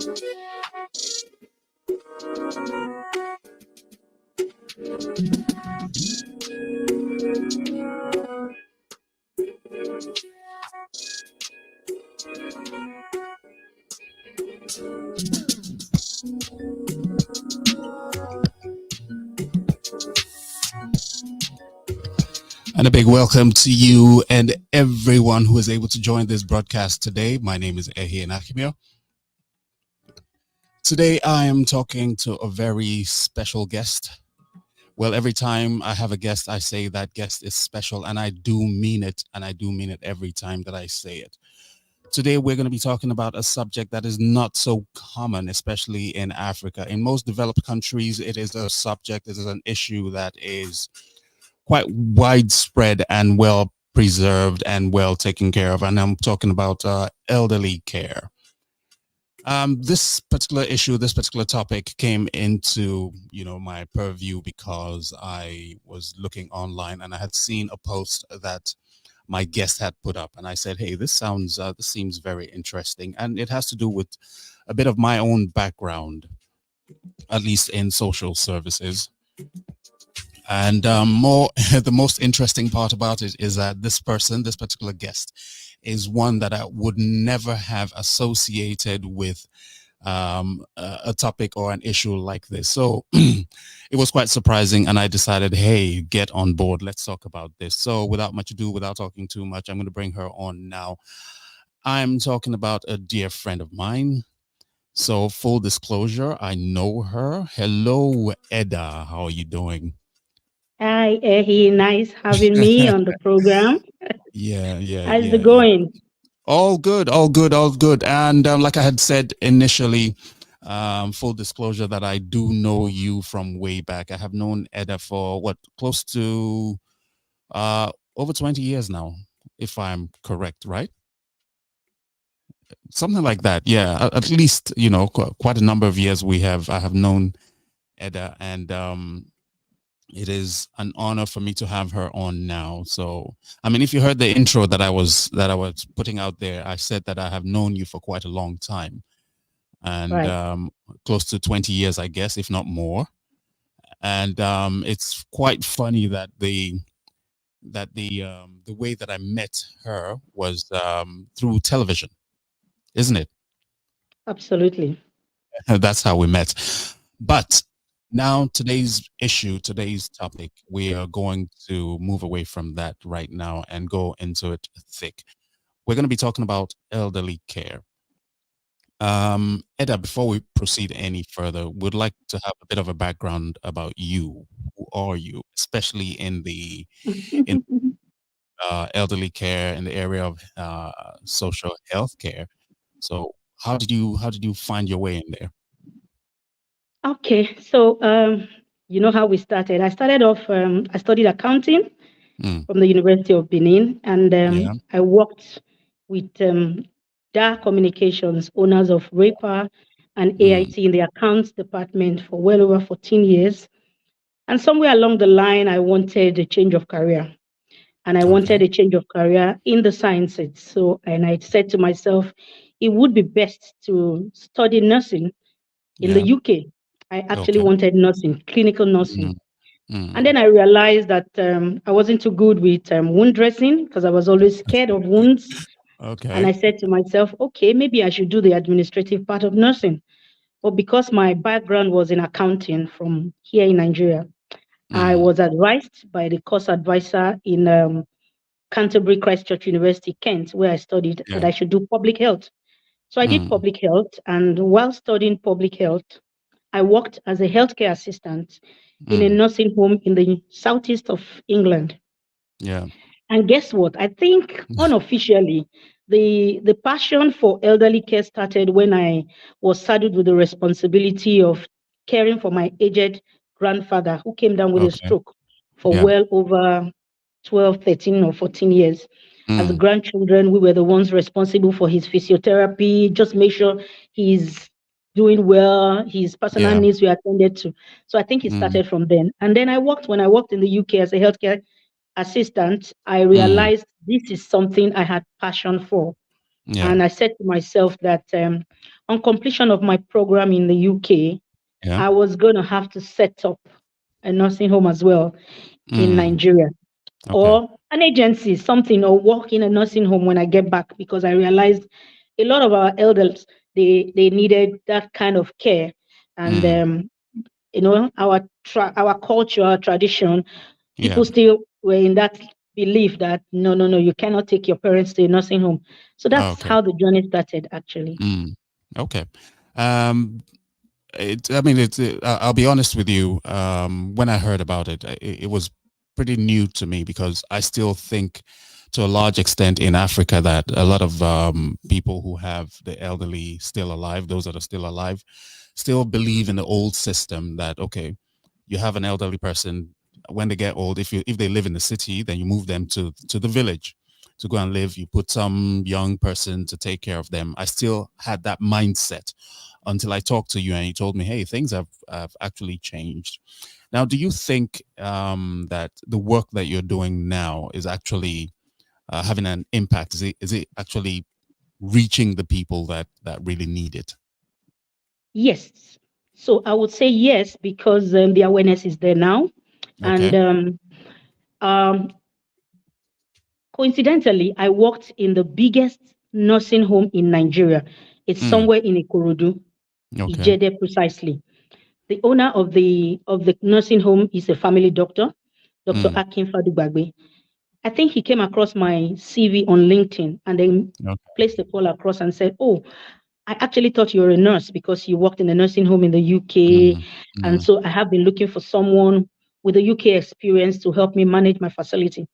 And a big welcome to you and everyone who is able to join this broadcast today. My name is EDA AITALEGBE. Today I am talking to a very special guest. Well, every time I have a guest, I say that guest is special, and I do mean it, and I do mean it every time that I say it. Today we're going to be talking about a subject that is not so common, especially in Africa. In most developed countries, it is a subject, it is an issue that is quite widespread and well preserved and well taken care of. And I'm talking about elderly care. This particular issue, this particular topic came into, my purview because I was looking online and I had seen a post that my guest had put up, and I said, hey, this seems very interesting. And it has to do with a bit of my own background, at least in social services. And the most interesting part about it is that this particular guest, is one that I would never have associated with a topic or an issue like this. So it was quite surprising, and I decided, hey, get on board. Let's talk about this. So without much ado, without talking too much, I'm going to bring her on now. I'm talking about a dear friend of mine. So full disclosure, I know her. Hello, Eda. How are you doing? Hi, Ehi. Nice having me on the program. Yeah. How's it going? All good. And like I had said initially, full disclosure that I do know you from way back. I have known Eda for close to over 20 years now, if I'm correct, right? Something like that. Yeah, at least, quite a number of years I have known Eda, and it is an honor for me to have her on now. So, I mean, if you heard the intro that I was putting out there, I said that I have known you for quite a long time, and Right. Close to 20 years, I guess, if not more. And it's quite funny that the way that I met her was through television, isn't it? Absolutely. That's how we met. But now today's topic, we are going to move away from that right now and go into it thick. We're going to be talking about elderly care. Eda, before we proceed any further, we'd like to have a bit of a background about you. Who are you, especially in elderly care, in the area of social health care? So how did you find your way in there? Okay, so you know how we started. I started off, I studied accounting from the University of Benin, and Yeah. I worked with DA Communications, owners of RAPA and AIT in the accounts department for well over 14 years. And somewhere along the line, I wanted a change of career. And I wanted a change of career in the sciences. So, and I said to myself, it would be best to study nursing in the UK. I actually wanted nursing, clinical nursing. And then I realized that I wasn't too good with wound dressing because I was always scared of wounds. And I said to myself, okay, maybe I should do the administrative part of nursing. But because my background was in accounting from here in Nigeria, I was advised by the course advisor in Canterbury Christchurch University, Kent, where I studied, that I should do public health. So I did public health. And while studying public health, I worked as a healthcare assistant in a nursing home in the southeast of England. Yeah. And guess what? I think unofficially, the passion for elderly care started when I was saddled with the responsibility of caring for my aged grandfather who came down with a stroke for well over 12, 13, or 14 years. As the grandchildren, we were the ones responsible for his physiotherapy, just make sure he's doing well, his personal needs were attended to. So I think it started from then. And then when I worked in the UK as a healthcare assistant, I realized this is something I had passion for. Yeah. And I said to myself that on completion of my program in the UK, Yeah. I was going to have to set up a nursing home as well in Mm. Nigeria, Okay. or an agency, something, or work in a nursing home when I get back, because I realized a lot of our elders, they needed that kind of care. And Mm. our culture, our tradition, Yeah. people still were in that belief that no, no, no, you cannot take your parents to a nursing home. So that's Okay. how the journey started, actually. Mm. Okay. Um, I mean, I'll be honest with you. When I heard about it, it was pretty new to me because I still think, to a large extent, in Africa, that a lot of people who have the elderly still alive, those that are still alive, still believe in the old system that, okay, you have an elderly person when they get old. If they live in the city, then you move them to the village to go and live. You put some young person to take care of them. I still had that mindset until I talked to you and you told me, hey, things have actually changed. Now, do you think that the work that you're doing now is actually having an impact? Is it actually reaching the people that really need it? Yes. So I would say yes, because the awareness is there now. And Okay. um, coincidentally, I worked in the biggest nursing home in Nigeria. It's Mm, somewhere in Ikorodu, okay. Ijede precisely. The owner of the nursing home is a family doctor, Dr. Mm, Akin Fadugbagbe. I think he came across my CV on LinkedIn and then okay. placed a call across and said, "Oh, I actually thought you were a nurse because you worked in a nursing home in the UK. Mm, And mm, so I have been looking for someone with a UK experience to help me manage my facility."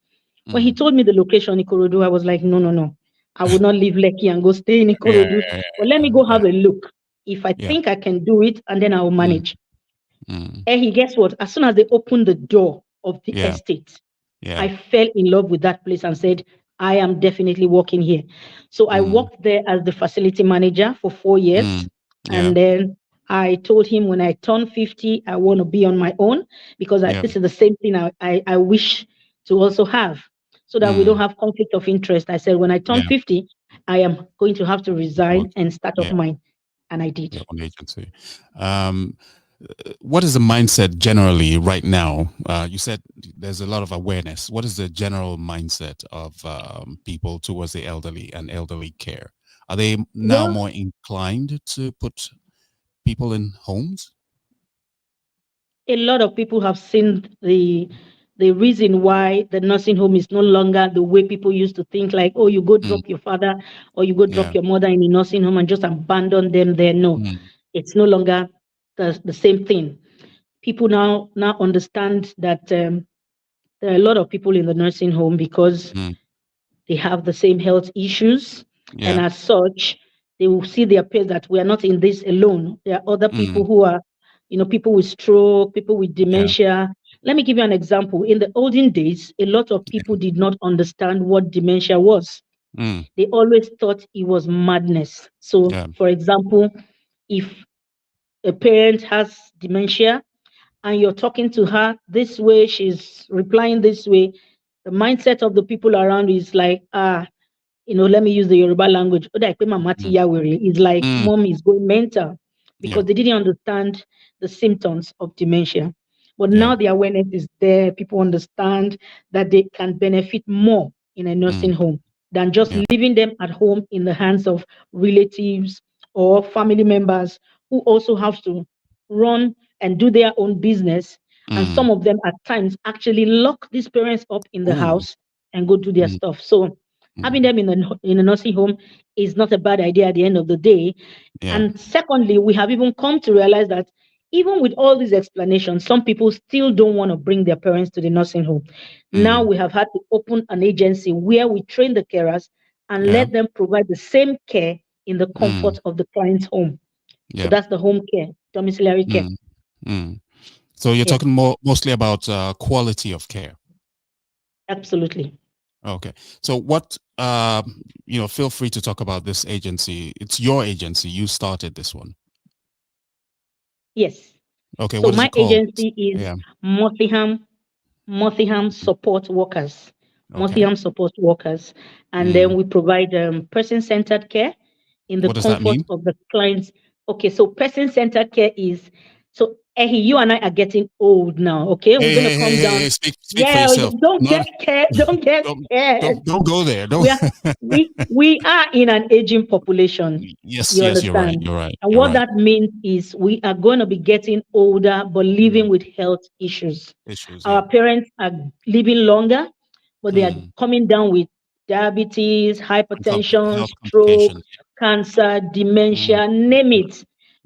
When he mm. told me the location, Ikorodu, I was like, no, no, no. I would not leave Lekki and go stay in Yeah, Ikorodu. yeah, But let me yeah, go yeah, have a look. If I yeah. think I can do it, and then I will Mm, manage. mm. And he, guess what? As soon as they opened the door of the Yeah, estate, yeah. I fell in love with that place and said, I am definitely working here. So I Mm, worked there as the facility manager for 4 years. mm. Yeah, And then I told him when I turn 50, I want to be on my own, because yeah. this is the same thing I wish to also have, so that we don't Mm, have conflict of interest. I said, when I turn yeah. 50, I am going to have to Work. resign and start off Yeah, mine. And I did. your own agency. Um, what is the mindset generally right now? You said there's a lot of awareness. What is the general mindset of people towards the elderly and elderly care? Are they now Well, more inclined to put people in homes? a lot of people have seen the reason why the nursing home is no longer the way people used to think, like, oh, you go Mm, drop your father or you go yeah. drop your mother in a nursing home and just abandon them there. No, Mm, it's no longer the same thing. People now understand that there are a lot of people in the nursing home because mm, they have the same health issues. And yeah. as such, they will see their peers that we are not in this alone. There are other Mm, people who are, people with stroke, people with yeah. dementia. Let me give you an example. In the olden days, a lot of people did not understand what dementia was. Mm, They always thought it was madness. So, yeah. for example, if a parent has dementia and you're talking to her this way, she's replying this way, the mindset of the people around is like, let me use the Yoruba language. "Ó dà pé màmá ti Mm, ya wèrè." It's like mm, mom is going mental, yeah. because they didn't understand the symptoms of dementia. But Yeah. now the awareness is there. People understand that they can benefit more in a Mm, nursing home than just yeah. leaving them at home in the hands of relatives or family members who also have to run and do their own business. And Mm, some of them at times actually lock these parents up in the ooh. house and go do their Mm, stuff. So having mm, them in a nursing home is not a bad idea at the end of the day. yeah. And secondly, we have even come to realize that even with all these explanations, some people still don't want to bring their parents to the nursing home. Now Mm, we have had to open an agency where we train the carers and yeah. let them provide the same care in the Mm, comfort of the client's home. So yeah. that's the home care, domiciliary care. Mm, mm. So you're Yes, talking mostly about quality of care. absolutely. Okay. So what, feel free to talk about this agency. It's your agency. You started this one. Yes. Okay. So What is my it called? agency is Yeah. Mottingham Support Workers. Okay. support workers, and then Mm. we provide person-centered care in the What does that comfort mean? of the clients. Okay, so person-centered care is so Ehi, you and I are getting old now. Okay, we're Hey, gonna hey, hey, come hey, down. hey, speak for Yeah, yourself. don't Not get scared. Don't get don't scared. don't go there. Don't We are we are in an aging population. Yes, You yes, you're right. understand? You're right. And You're what right. that means is we are going to be getting older, but living Mm. with health issues. Issues, yeah. Our parents are living longer, but they are Mm. coming down with diabetes, hypertension, Health stroke, complications. cancer, Mm. dementia, name it.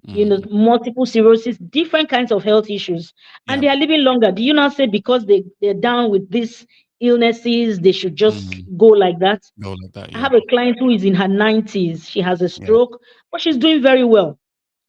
Mm. Multiple sclerosis, different kinds of health issues, and Yeah. they are living longer. Do you not say because they're down with these illnesses, they should just Mm. go like that? Go like that, I yeah. have a client who is in her 90s. She has a Yeah. stroke, but she's doing very well.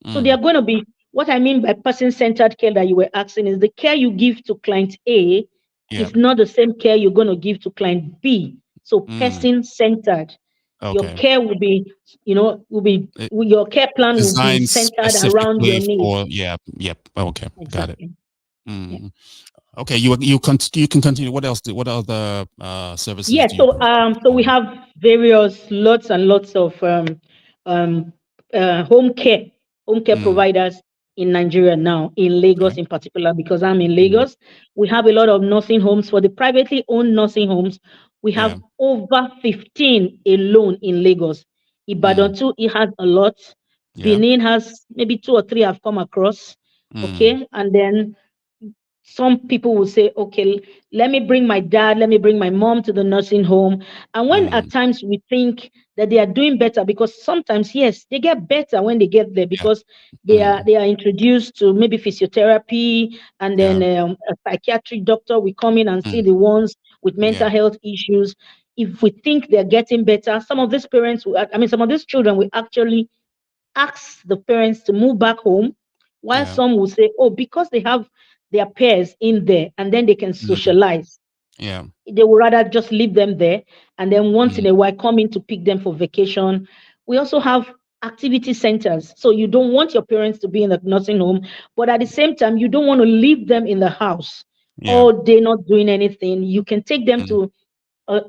So they Mm. are going to be what I mean by person centered care that you were asking is the care you give to client A Yeah. is not the same care you're going to give to client B. So Mm. person centered. Your Okay. care will be, your care plan will be Designed centered around your specifically needs. for, yeah, yep. Okay, got it. Exactly. Yeah. Mm. Okay, you can continue. What else? What other services Yes, do you so provide? we have various lots and lots of um, home care Mm. providers in Nigeria now, in Lagos Okay. in particular, because I'm in Mm. Lagos. We have a lot of nursing homes. For the privately owned nursing homes, we have Yeah. over 15 alone in Lagos. Mm. Ibadan too, it has a lot. Yeah. Benin has maybe two or three I've come across. Mm. Okay, and then some people will say, okay, let me bring my dad, let me bring my mom to the nursing home. And when at Mm. times we think that they are doing better, because sometimes, yes, they get better when they get there Yeah. because Mm. they are introduced to maybe physiotherapy, and then Yeah. a psychiatric doctor will come in and see Mm. the ones with Yeah. mental health issues. If we think they're getting better, some of these parents, some of these children will actually ask the parents to move back home, while Yeah. some will say, oh, because they have their peers in there and then they can Mm. socialize, Yeah. they would rather just leave them there and then once Mm. in a while come in to pick them for vacation. We also have activity centers. So you don't want your parents to be in the nursing home, but at the same time, you don't want to leave them in the house Yeah. all day not doing anything. You can take them Mm. to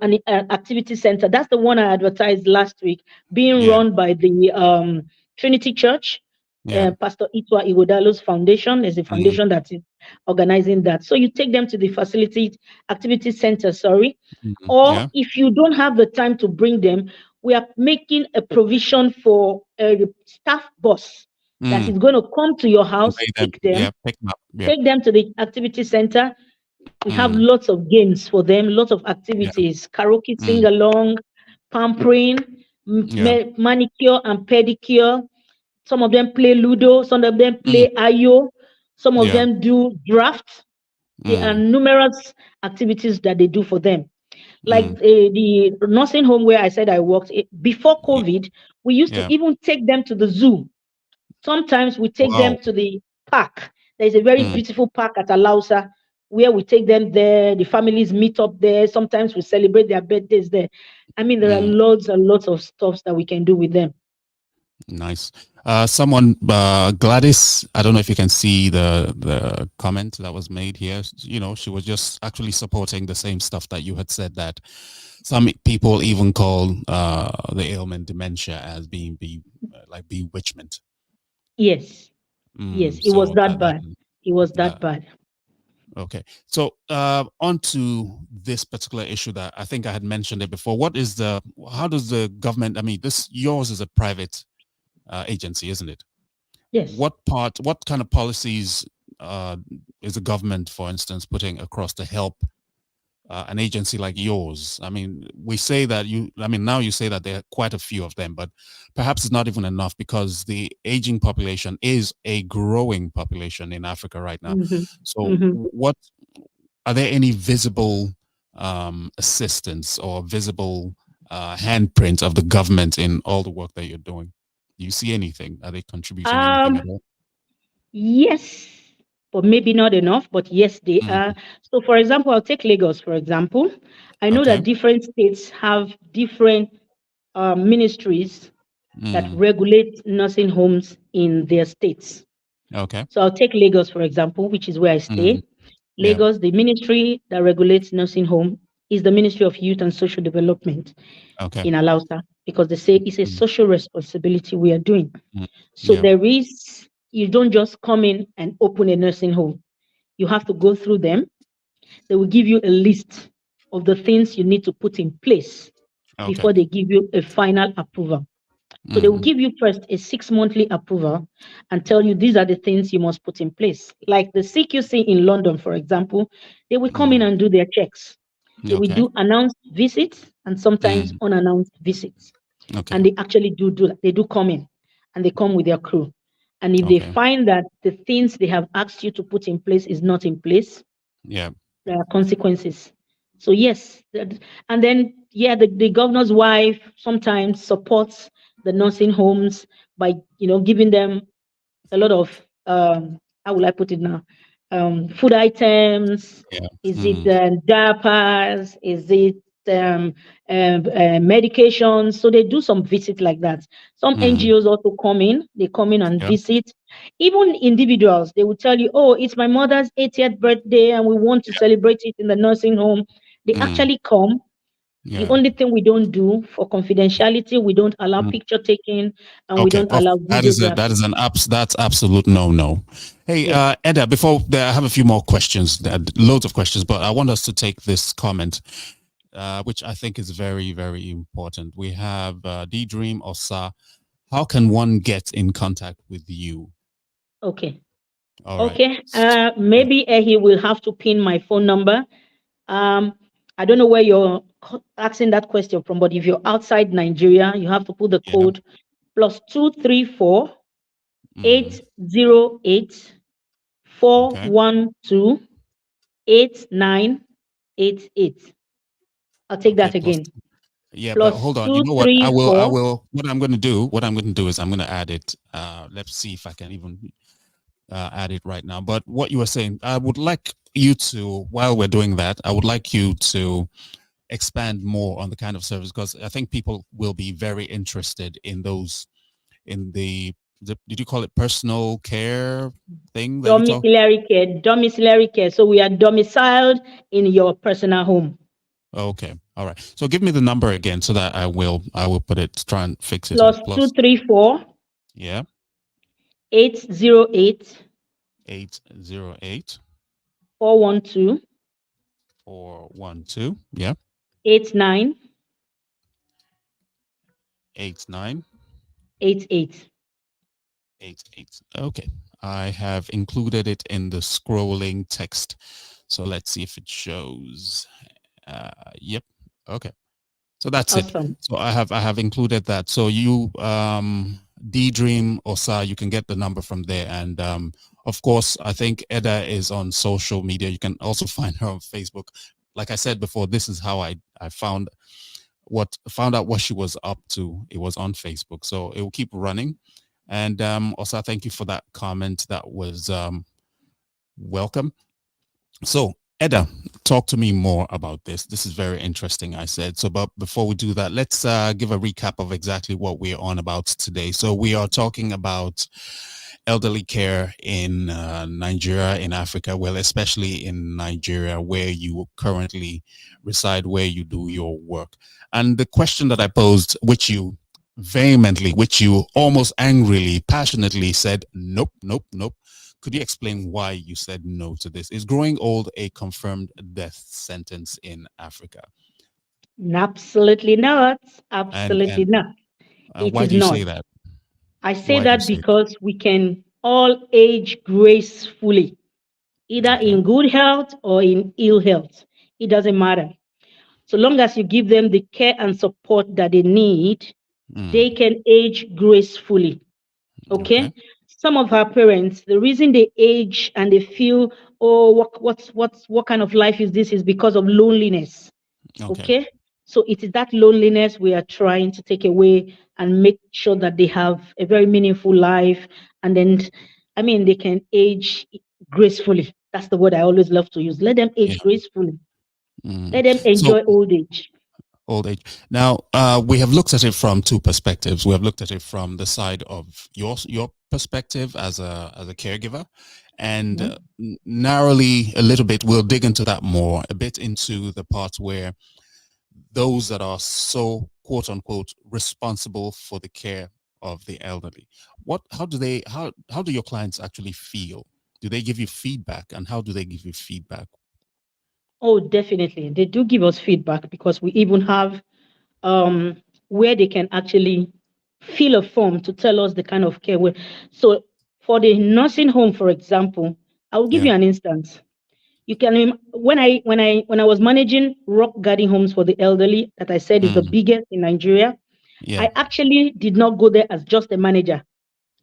an activity center. That's the one I advertised last week, being Yeah. run by the Trinity Church. Yeah. Pastor Itwa Igodalo's foundation is the Mm. foundation that is organizing that. So you take them to the facility activity center, sorry. Mm. Or Yeah. if you don't have the time to bring them, we are making a provision for a staff bus that Mm. is going to come to your house, Convey them. pick them, Yeah. Pick them up. Yep. take them to the activity center. We have Mm. lots of games for them, lots of Yeah. activities, karaoke, Mm. sing along, pampering, Yeah. manicure and pedicure. Some of them play Ludo, some of them Mm. play Ayo, some of Yeah. them do draft. There are Mm. numerous activities that they do for them. Like Mm. the nursing home where I said I worked, before Y- COVID, we used to Yeah. even take them to the zoo. Sometimes we take them Wow. to the park. There's a very Mm. beautiful park at Alausa where we take them there. The families meet up there. Sometimes we celebrate their birthdays there. I mean, there are Mm. loads and lots of stuff that we can do with them. Nice. Someone, Gladys, I don't know if you can see the comment that was made here. You know, she was just actually supporting the same stuff that you had said, that some people even call the ailment dementia as being like bewitchment. Yes, yes, it was So that that bad. It was that that bad. okay. So on to this particular issue that I think I had mentioned it before. How does the government? I mean, this yours is a private agency, isn't it? Yes. What kind of policies uh, is the government, for instance, putting across to help an agency like yours? I mean, now you say that there are quite a few of them, but perhaps it's not even enough because the aging population is a growing population in Africa right now. Hmm. So Hmm. what are there any visible assistance or visible handprint of the government in all the work that you're doing? Do you see anything? Are they contributing anything at Um, all? yes, but maybe not enough, but yes, they Mm, are. So, for example, I'll take Lagos, for example. I know okay. that different states have different ministries that Mm, regulate nursing homes in their states. okay. So I'll take Lagos, for example, which is where I Mm, stay. yeah. Lagos, the ministry that regulates nursing home is the Ministry of Youth and Social Development Okay. in Alausa, because they say it's a Mm, social responsibility we are doing. mm, So yeah. there is, you don't just come in and open a nursing home. You have to go through them. They will give you a list of the things you need to put in place Okay. before they give you a final approval. So they will Mm, give you first a 6 monthly approval and tell you these are the things you must put in place. Like the CQC in London, for example, they will come in mm, and do their checks. They will okay. do announced visits and sometimes Mm, unannounced visits. okay. And they actually do that. They do come in and they come with their crew. And if they Okay. find that the things they have asked you to put in place is not in place, Yeah. there are consequences. So yes, and then yeah, the governor's wife sometimes supports the nursing homes by giving them a lot of how will I put it now? Food items. Yeah. Is it Mm, diapers? Is it medications? So they do some visit like that. Some mm, NGOs also come in. They come in and yeah. visit. Even individuals, they will tell you, "Oh, it's my mother's 80th birthday, and we want to celebrate it in the nursing home." They Mm, actually come. The yeah. only thing we don't do for confidentiality, we don't allow picture taking and we Okay, don't allow that videography. is that's absolute no. Hey, Yes. Edda, before I have a few more questions, loads of questions, but I want us to take this comment, which I think is very, very important. We have D Dream Osa. How can one get in contact with you? Okay. All right. Okay. Yeah. Maybe he will have to pin my phone number. Um, I don't know where you're asking that question from, but if you're outside Nigeria, you have to put the Yeah. code +234 Mm, 808 four okay. one two 8988. I'll take Okay. that Plus. again. Yeah, but Plus hold on. You two know what? three I four. will. What I'm going to do is I'm going to add it. Let's see if I can even at it right now. But what you were saying, I would like you to, while we're doing that, I would like you to expand more on the kind of service, because I think people will be very interested in those, in the did you call it personal care thing that you talk? Domiciliary care. Domiciliary care. So we are domiciled in your personal home. Okay. All right. So give me the number again so that I will put it, try and fix it here. Plus two Plus, three four yeah, 808 808 412 412, yeah, 8988. 8988. Okay. I have included it in the scrolling text. So let's see if it shows. Yep. Okay. So that's it. Awesome. So I have included that. So you D Dream Osa, you can get the number from there. And of course, I think Eda is on social media. You can also find her on Facebook. Like I said before, this is how I found out what she was up to. It was on Facebook. So it will keep running. And also thank you for that comment. That was welcome. So, Eda, talk to me more about this. This is very interesting, I said. So, but before we do that, let's give a recap of exactly what we're on about today. So, we are talking about elderly care in Nigeria, in Africa, well, especially in Nigeria, where you currently reside, where you do your work. And the question that I posed, which you vehemently, which you almost angrily, passionately said, nope, nope, nope. Could you explain why you said no to this? Is growing old a confirmed death sentence in Africa? Absolutely not. And Absolutely not. It why is do you not. say that? I say Why do you that say that? because we can all age gracefully, either Okay. in good health or in ill health. It doesn't matter. So long as you give them the care and support that they need, they Mm, can age gracefully. Okay. okay. Some of our parents, the reason they age and they feel, oh, what kind of life is this, is because of loneliness. Okay. Okay. So it is that loneliness we are trying to take away and make sure that they have a very meaningful life. And then, I mean, they can age gracefully. That's the word I always love to use. Let them Yeah. age gracefully. Mm. Let them So enjoy old age. old age. Now, we have looked at it from two perspectives. We have looked at it from the side of your perspective as a caregiver, And Yeah. narrowly, a little bit, we'll dig into that more, a bit into the part where those that are so quote unquote responsible for the care of the elderly, how do your clients actually feel? Do they give you feedback, and how do they give you feedback? Oh, definitely. They do give us feedback because we even have um, where they can actually fill a form to tell us the kind of care. So, for the nursing home, for example, I will give Yeah. you an instance. You can when I was managing rock garden homes for the elderly, that I said is the Mm, biggest in Nigeria. yeah. I actually did not go there as just a manager.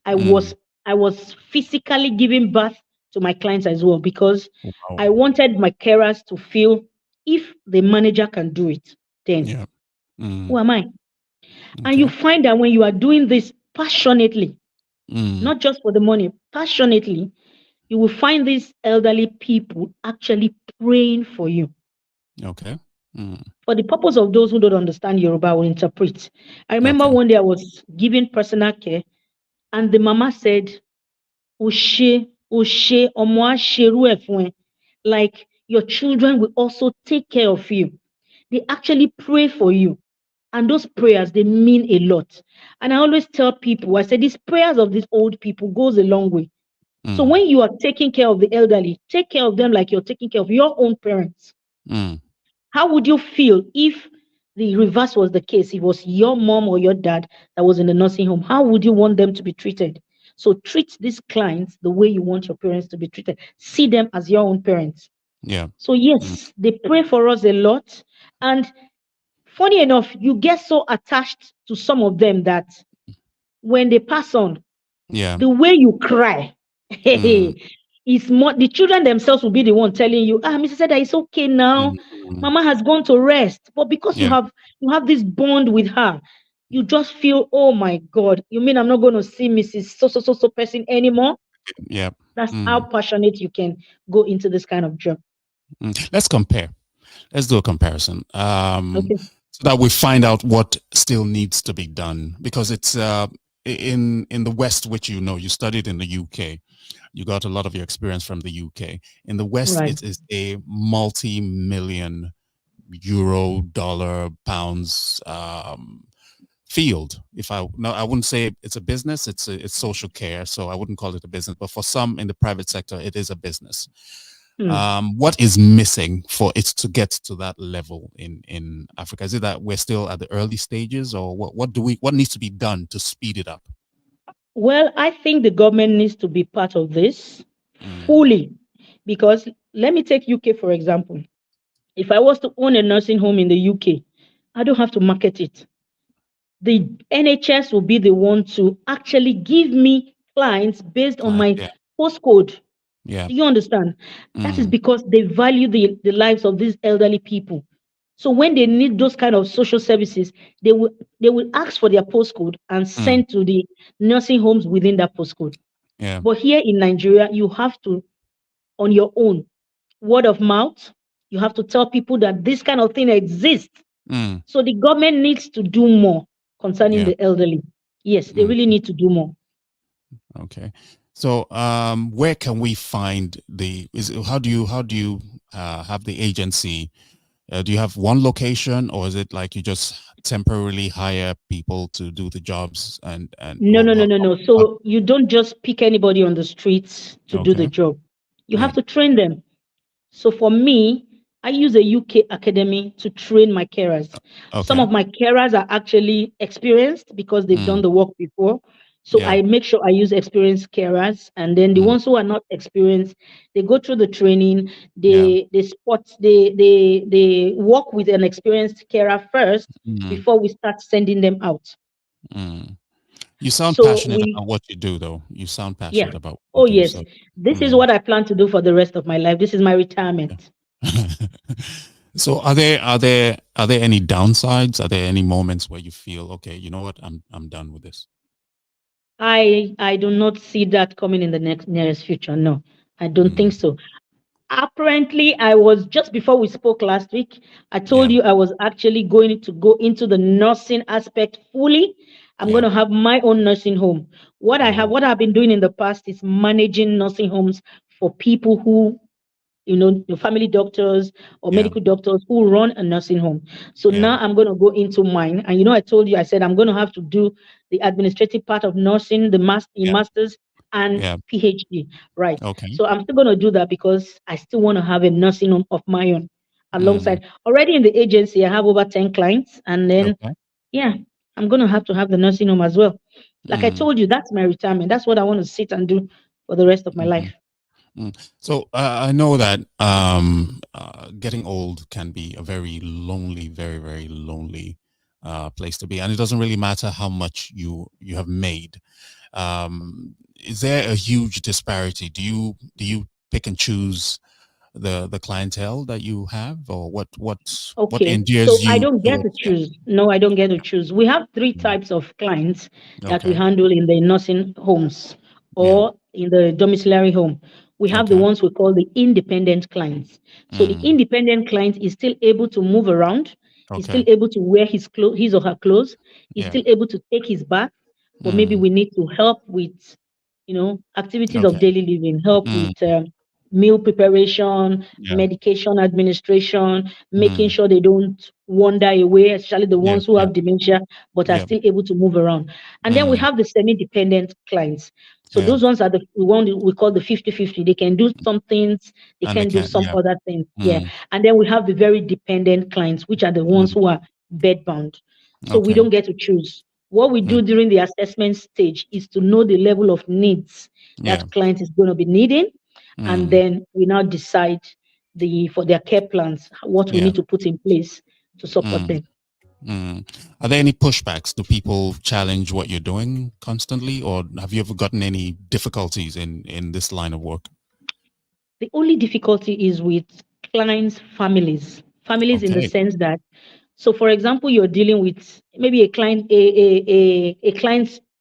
I Mm, was I was physically giving birth to my clients as well because wow. I wanted my carers to feel if the manager can do it, then Yeah. who Mm, am I? And you okay. find that when you are doing this passionately, Mm, not just for the money, passionately, you will find these elderly people actually praying for you. okay. Mm, For the purpose of those who don't understand Yoruba, I will interpret. I remember okay. one day I was giving personal care, and the mama said, Oshe, Oshe, Omo a ṣerú ẹ̀ fún ẹ. Like your children will also take care of you. They actually pray for you. And those prayers, they mean a lot. And I always tell people, I say these prayers of these old people goes a long way. So Mm, when you are taking care of the elderly, take care of them like you're taking care of your own parents. mm, How would you feel if the reverse was the case? It was your mom or your dad that was in the nursing home. How would you want them to be treated? So treat these clients the way you want your parents to be treated. See them as your own parents. yeah. So Mm, yes, they pray for us a lot. And funny enough, you get so attached to some of them that when they pass on, yeah. the way you cry, Mm, is more. The children themselves will be the one telling you, Mrs. Seda, it's okay now. mm, mm, Mama has gone to rest. But because yeah. you have this bond with her, you just feel, oh my God, you mean I'm not going to see Mrs. So person anymore? Yeah. That's how Mm, passionate you can go into this kind of job. Let's compare. Let's do a comparison, Okay. so that we find out what still needs to be done. Because it's in the West, which you studied in the UK. You got a lot of your experience from the UK. In the West, Right. it is a multi-million euro, dollar, pounds field. If I no, I wouldn't say it's a business. It's social care, so I wouldn't call it a business. But for some in the private sector, it is a business. Hmm. What is missing for it to get to that level in Africa? Is it that we're still at the early stages, or what needs to be done to speed it up? Well, I think the government needs to be part of this Mm, fully because let me take UK for example. If I was to own a nursing home in the UK, I don't have to market it. The NHS will be the one to actually give me clients based on client, my yeah, postcode. yeah, Do you understand? That is mm, because they value the lives of these elderly people. So when they need those kind of social services, they will they will ask for their postcode and mm, send to the nursing homes within that postcode. yeah, But here in Nigeria, you have to on your own word of mouth. You have to tell people that this kind of thing exists. mm, So the government needs to do more concerning yeah. the elderly. Yes, they Mm. really need to do more. Okay. So, where can we find how do you have the agency? Do you have one location, or is it like you just temporarily hire people to do the jobs and No, or no, no, no, no. how- So you don't just pick anybody on the streets to do the okay. job. You Yeah. have to train them. So for me, I use a UK academy to train my carers. Some Okay. of my carers are actually experienced because they've done Mm, the work before. So yeah. I make sure I use experienced carers, and then the Mm, ones who are not experienced, they go through the training. yeah. They work with an experienced carer first Mm, before we start sending them out. mm. You sound So passionate we about what you do, though. You sound Yeah. passionate about Oh, what you do. yes. So, This is mm, what I plan to do for the rest of my life. This is my yeah. retirement. So, are there any downsides? Are there any moments where you feel, okay, you know what, I'm done with this? I do not see that coming in the nearest future. No, I don't think Mm, so. Apparently, I was just before we spoke last week, I told yeah. you I was actually going to go into the nursing aspect fully. I'm going Yeah. to have my own nursing home. Oh. What I've been doing in the past is managing nursing homes for people who, the family doctors or Yeah. medical doctors who run a nursing home. So Yeah. now I'm going to go into mine. And I told you, I said I'm going to have to do the administrative part of nursing, the Yeah. master's and Yeah. PhD. Right. Okay. So I'm still going to do that because I still want to have a nursing home of my own Mm. alongside. Already in the agency, I have over 10 clients. And then, Okay. yeah, I'm going to have the nursing home as well. Like I Mm. told you, that's my retirement. That's what I want to sit and do for the rest of my Mhm. life. Mm. So I know that getting old can be a very lonely, very, very lonely place to be, and it doesn't really matter how much you have made. Is there a huge disparity? Do you pick and choose the clientele that you have, or what Okay, so endears I you don't get to? to Yeah. choose. No, I don't get to choose. We have three Mm. types of clients that we Okay. handle in the nursing homes Yeah. or in the domiciliary home. We have the Okay. ones we call the independent clients. So the Mm. independent client is still able to move around. He's still Okay. able to wear his or her clothes. He's Yeah. still able to take his bath, but maybe Mm. we need to help with, activities of Okay. daily living, help Mm. with meal preparation, Yeah. medication administration, making Mm. sure they don't wander away, especially the Yeah. ones who Yeah. have dementia but are Yeah. still able to move around. And then we Mm. have the semi-dependent clients. So Yeah. those ones are the one we call the 50-50. They can do some things, they And they can do can't. some Yeah. other things. Yeah. Mm. And then we have the very dependent clients, which are the ones Mm. who are bedbound. So we Okay. don't get to choose. What we Mm. do during the assessment stage is to know the level of needs Yeah. that client is going to be needing, and Mm. then we now decide for their care plans what we Yeah. need to put in place to support Mm. them. Mm. Are there any pushbacks? Do people challenge what you're doing constantly, or have you ever gotten any difficulties in this line of work? The only difficulty is with clients' families in the Okay. sense that, so for example, you're dealing with maybe a client's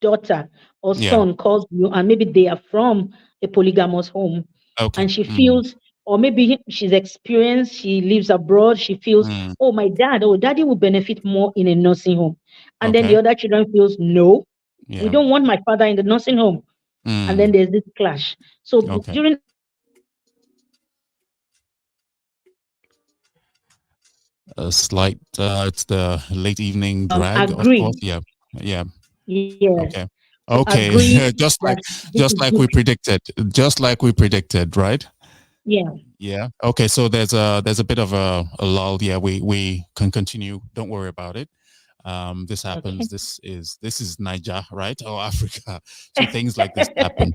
daughter or Yeah. son calls you, and maybe they are from a polygamous home, Okay. and she Mm. feels, or maybe she's experienced, she lives abroad, she feels, Mm. oh, my dad or daddy will benefit more in a nursing home. And then the Okay. other children feels, no, we Yeah. don't want my father in the nursing home. And then Mm. there's this clash. So Okay. during assessment stage, we A slight. It's the late evening drag, of course. agree, Yeah. Yeah. yes, Okay. to Okay. agree just that like this just is like good. we predicted. Just like we predicted, right? Yeah. Yeah. Okay. So there's a bit of a lull. Yeah. We can continue. Don't worry about it. This happens. Okay. This is Niger, right? Or Africa. So things like this happen.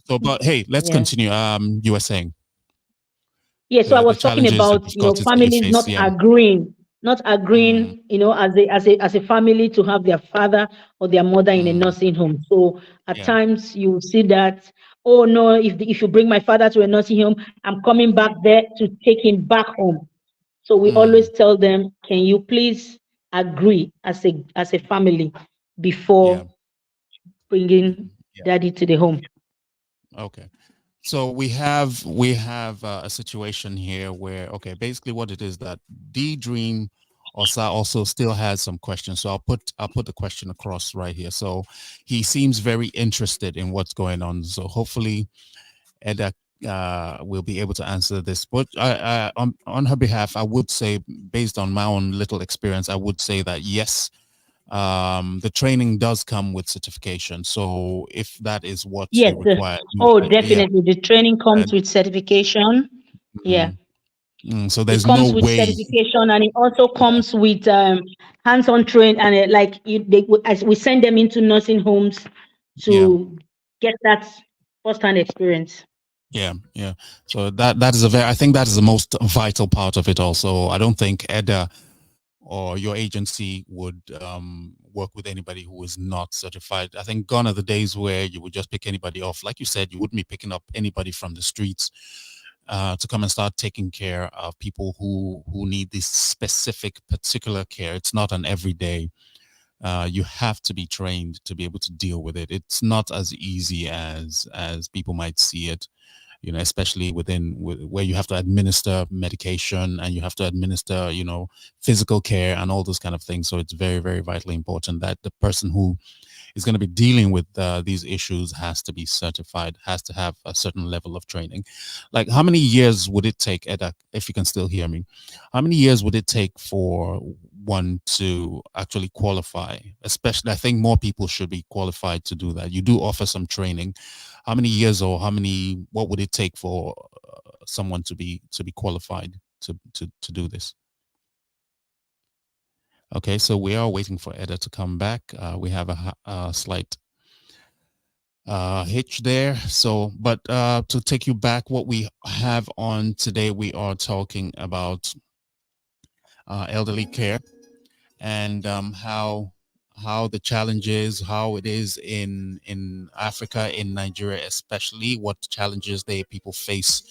So, but hey, let's Yeah. continue. You were saying Yeah, so I the was talking challenges, the about, difficulties that you families face. not Yeah. agreeing, not Mm, agreeing, as a family to have their father or their mother in a mm, nursing home. So at yeah. times you will see that, oh no, if you bring my father to a nursing home, I'm coming back there to take him back home. So we always Mm, tell them, can you please agree as a family yeah. before bringing Yeah. daddy to the home? Okay. So we have a situation here where, okay, basically what it is that D Dream Osa also still has some questions. So I'll put the question across right here. So he seems very interested in what's going on. So hopefully Eda will be able to answer this. But on her behalf, I would say, based on my own little experience, I would say that yes, the training does come with certification. So if that is what Yes. you require, Oh, yeah. definitely. The training comes with certification. Yeah. Mm, so It there's no comes with way. certification, and it also Yeah, comes with hands-on train, and as we send them into nursing homes yeah, to get that first-hand experience. yeah, yeah. So that is a very. I think that is the most vital part of it. Also, I don't think EDA or your agency would work with anybody who is not certified. I think gone are the days where you would just pick anybody off. Like you said, you wouldn't be picking up anybody from the streets to come and start taking care of people who need this specific particular care. It's not an everyday. You have to be trained to be able to deal with it. It's not as easy as people might see it. Especially where you have to administer medication and you have to administer, physical care and all those kind of things. So it's very, very vitally important that the person who is going to be dealing with these issues has to be certified, has to have a certain level of training. Like, how many years would it take, Eda, if you can still hear me? How many years would it take for one to actually qualify? Especially, I think more people should be qualified to do that. You do offer some training. How many years, or what would it take for someone to be qualified to do this? Okay, so we are waiting for Eda to come back. We have a slight hitch there. So, but to take you back, what we have on today, we are talking about elderly care, and how the challenges, how it is in Africa, in Nigeria especially, what challenges people face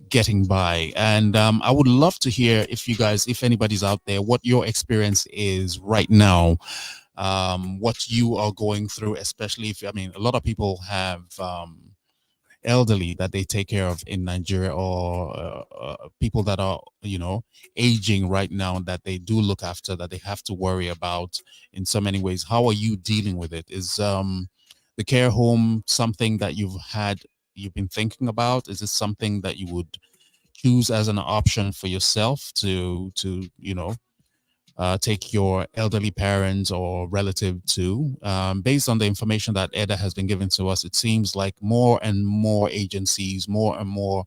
getting by. And I would love to hear, if you guys, if anybody's out there, what your experience is right now, what you are going through, especially if, I mean, a lot of people have elderly that they take care of in Nigeria, or people that are, aging right now, that they do look after, that they have to worry about in so many ways. How are you dealing with it? Is the care home something that you've been thinking about? Is it something that you would choose as an option for yourself to take your elderly parents or relative to? Based on the information that Eda has been given to us, it seems like more and more agencies, more and more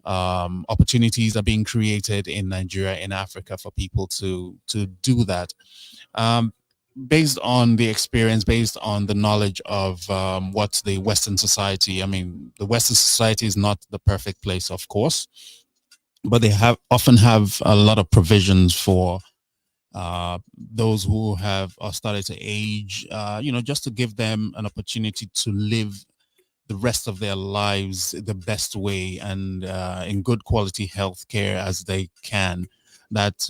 opportunities are being created in Nigeria, in Africa, for people to do that. Um, Based on the experience, based on the knowledge of what the Western society, I mean, the Western society is not the perfect place, of course, but they often have a lot of provisions for those who have started to age, just to give them an opportunity to live the rest of their lives the best way, and in good quality health care as they can. That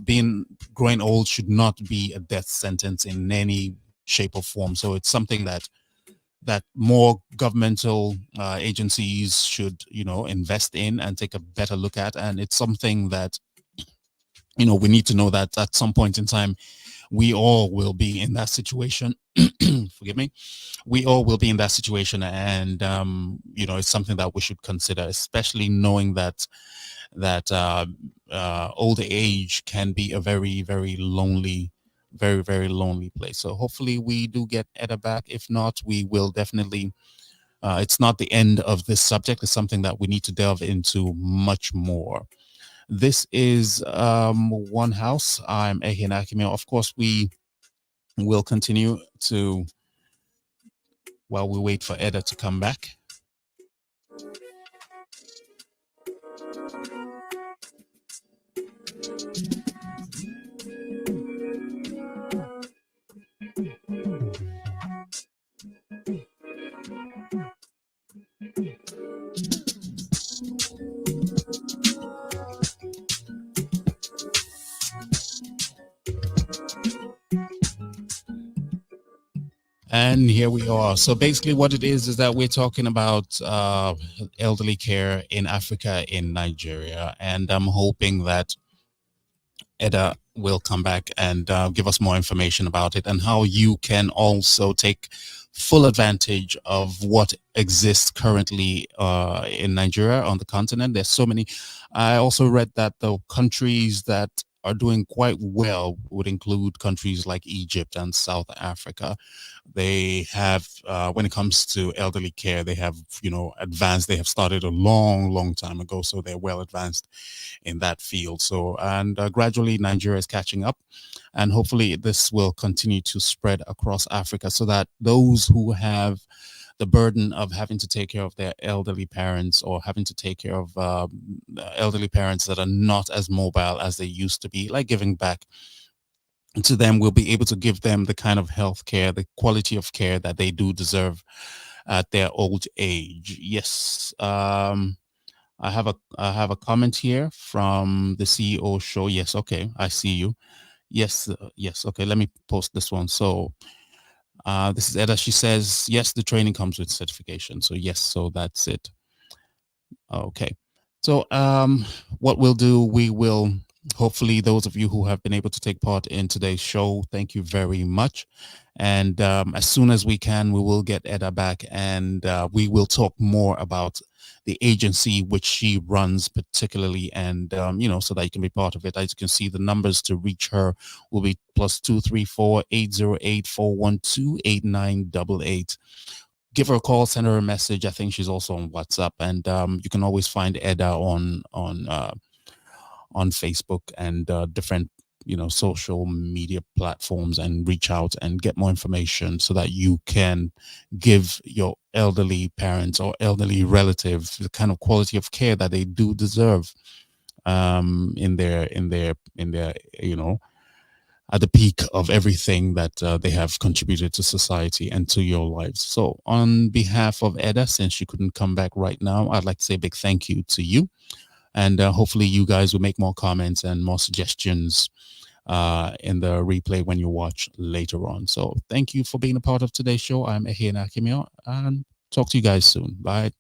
being growing old should not be a death sentence in any shape or form. So it's something that more governmental agencies should, invest in and take a better look at. And it's something that, we need to know that at some point in time, we all will be in that situation. Forgive me. We all will be in that situation, and it's something that we should consider, especially knowing that old age can be a very, very lonely, very, very lonely place. So hopefully we do get Eda back. If not, we will definitely. It's not the end of this subject. It's something that we need to delve into much more. This is One House. I'm Ehin Akimio. Of course, we will continue to, while we wait for Eda to come back. And here we are. So basically what it is that we're talking about elderly care in Africa, in Nigeria. And I'm hoping that Eda will come back and give us more information about it, and how you can also take full advantage of what exists currently in Nigeria, on the continent. There's so many. I also read that the countries that are doing quite well would include countries like Egypt and South Africa. They have, when it comes to elderly care, they have, advanced. They have started a long, long time ago, so they're well advanced in that field. So, and gradually Nigeria is catching up, and hopefully this will continue to spread across Africa, so that those who have the burden of having to take care of their elderly parents, or having to take care of elderly parents that are not as mobile as they used to be, like giving back to them, will be able to give them the kind of health care, the quality of care that they do deserve at their old age. Yes. I have a comment here from the CEO show. Yes, okay, I see you. Yes, yes, okay. Let me post this one. So this is Eda. She says yes, the training comes with certification. So yes, so that's it. Okay. So what we'll do, we will hopefully those of you who have been able to take part in today's show, thank you very much. And as soon as we can, we will get Edda back, and we will talk more about the agency which she runs particularly, and so that you can be part of it. As you can see, the numbers to reach her will be +234-808-412-8988. Give her a call, send her a message. I think she's also on WhatsApp, and you can always find Edda on Facebook and different social media platforms, and reach out and get more information so that you can give your elderly parents or elderly relatives the kind of quality of care that they do deserve in their at the peak of everything that they have contributed to society and to your lives. So on behalf of Edda, since she couldn't come back right now, I'd like to say a big thank you to you, and hopefully you guys will make more comments and more suggestions in the replay when you watch later on. So thank you for being a part of today's show. I'm Ehena Akimio, and talk to you guys soon. Bye.